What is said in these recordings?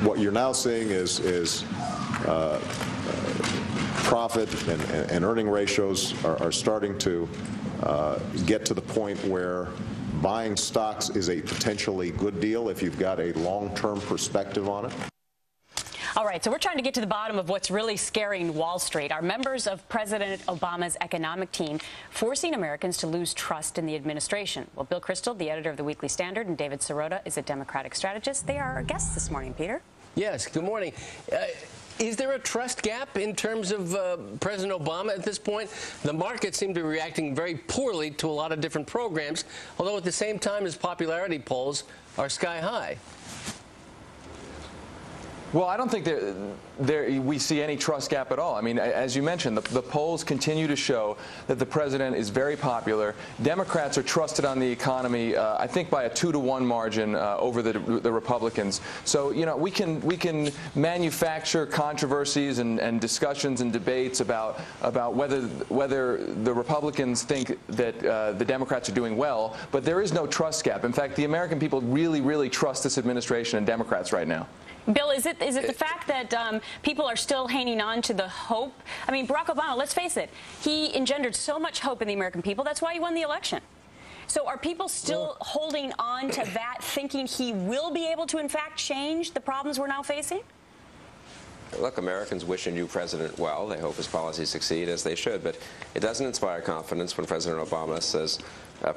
what you're now seeing is profit and earning ratios are starting to get to the point where buying stocks is a potentially good deal if you've got a long-term perspective on it. All right, so we're trying to get to the bottom of what's really scaring Wall Street. Are members of President Obama's economic team forcing Americans to lose trust in the administration? Well, Bill Kristol, the editor of the Weekly Standard, and David Sirota is a Democratic strategist. They are our guests this morning, Peter. Yes, good morning. Is there a trust gap in terms of President Obama at this point? The markets seem to be reacting very poorly to a lot of different programs, although at the same time his popularity polls are sky high. Well, I don't think we see any trust gap at all. I mean, as you mentioned, the polls continue to show that the president is very popular. Democrats are trusted on the economy, I think, by a 2-to-1 margin over the Republicans. So, you know, we can manufacture controversies and discussions and debates about whether the Republicans think that the Democrats are doing well, but there is no trust gap. In fact, the American people really trust this administration and Democrats right now. Bill, is it the fact that people are still hanging on to the hope? I mean, Barack Obama, let's face it, he engendered so much hope in the American people. That's why he won the election. So are people still holding on to that, thinking he will be able to, in fact, change the problems we're now facing? Look, Americans wish a new president well. They hope his policies succeed, as they should. But it doesn't inspire confidence when President Obama says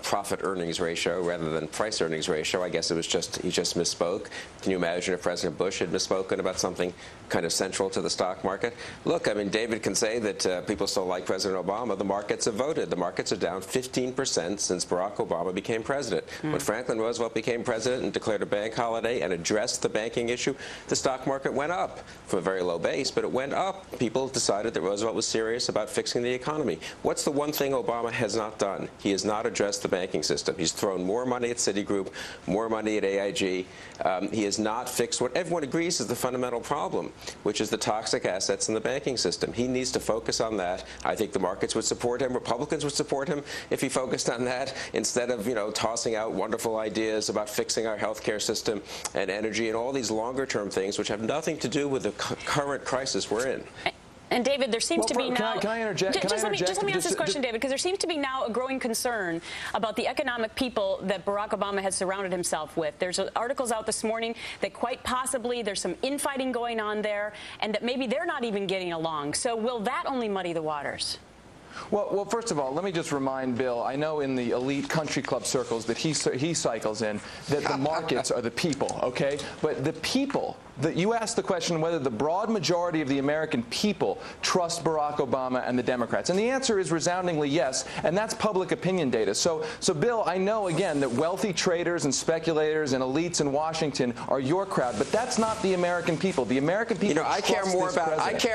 profit-earnings ratio rather than price-earnings ratio. I guess he just misspoke. Can you imagine if President Bush had misspoken about something kind of central to the stock market? Look, I mean, David can say that people still like President Obama. The markets have voted. The markets are down 15% since Barack Obama became president. When Franklin Roosevelt became president and declared a bank holiday and addressed the banking issue, the stock market went up from a very low base, but it went up. People decided that Roosevelt was serious about fixing the economy. What's the one thing Obama has not done? He has not addressed the banking system. He's thrown more money at Citigroup, more money at AIG. He has not fixed what everyone agrees is the fundamental problem, which is the toxic assets in the banking system. He needs to focus on that. I think the markets would support him. Republicans would support him if he focused on that instead of, you know, tossing out wonderful ideas about fixing our health care system and energy and all these longer-term things which have nothing to do with the current crisis we're in. And David, there seems to be now. Can I interject? Just let me ask this question, David, because there seems to be now a growing concern about the economic people that Barack Obama has surrounded himself with. There's articles out this morning that quite possibly there's some infighting going on there, and that maybe they're not even getting along. So will that only muddy the waters? Well, first of all, let me just remind Bill, I know in the elite country club circles that he cycles in, that the markets are the people, okay? But the people, you asked the question whether the broad majority of the American people trust Barack Obama and the Democrats. And the answer is resoundingly yes, and that's public opinion data. So Bill, I know, again, that wealthy traders and speculators and elites in Washington are your crowd, but that's not the American people. The American people I care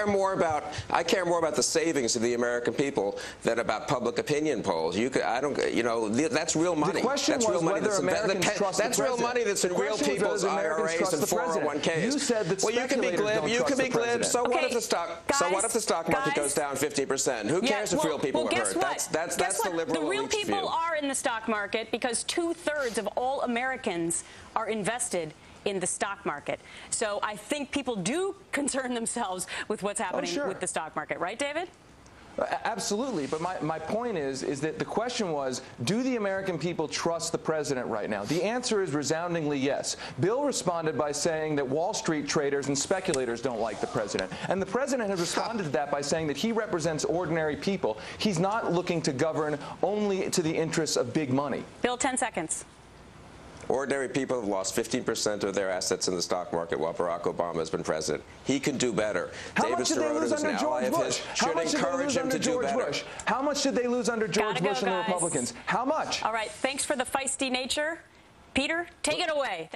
more about the savings of the American people than about public opinion polls. That's real money. The question was whether Americans trust the president. That's real money that's in real people's IRAs and 401ks. You said that well, you can be glib. You can be glib. So what if the stock market goes down 50%? Who cares if real people are hurt? That's the liberal The real elite's people view. are in the stock market because 2/3 of all Americans are invested in the stock market. So I think people do concern themselves with what's happening with the stock market, right, David? Absolutely, but my point is that the question was, do the American people trust the president right now? The answer is resoundingly yes. Bill responded by saying that Wall Street traders and speculators don't like the president. And the president has responded to that by saying that he represents ordinary people. He's not looking to govern only to the interests of big money. Bill, 10 seconds. Ordinary people have lost 15% of their assets in the stock market while Barack Obama has been president. He can do better. How much did they lose under George Bush? Should encourage him to do better. How much did they lose under George Bush and the Republicans? How much? All right, thanks for the feisty nature. Peter, take it away.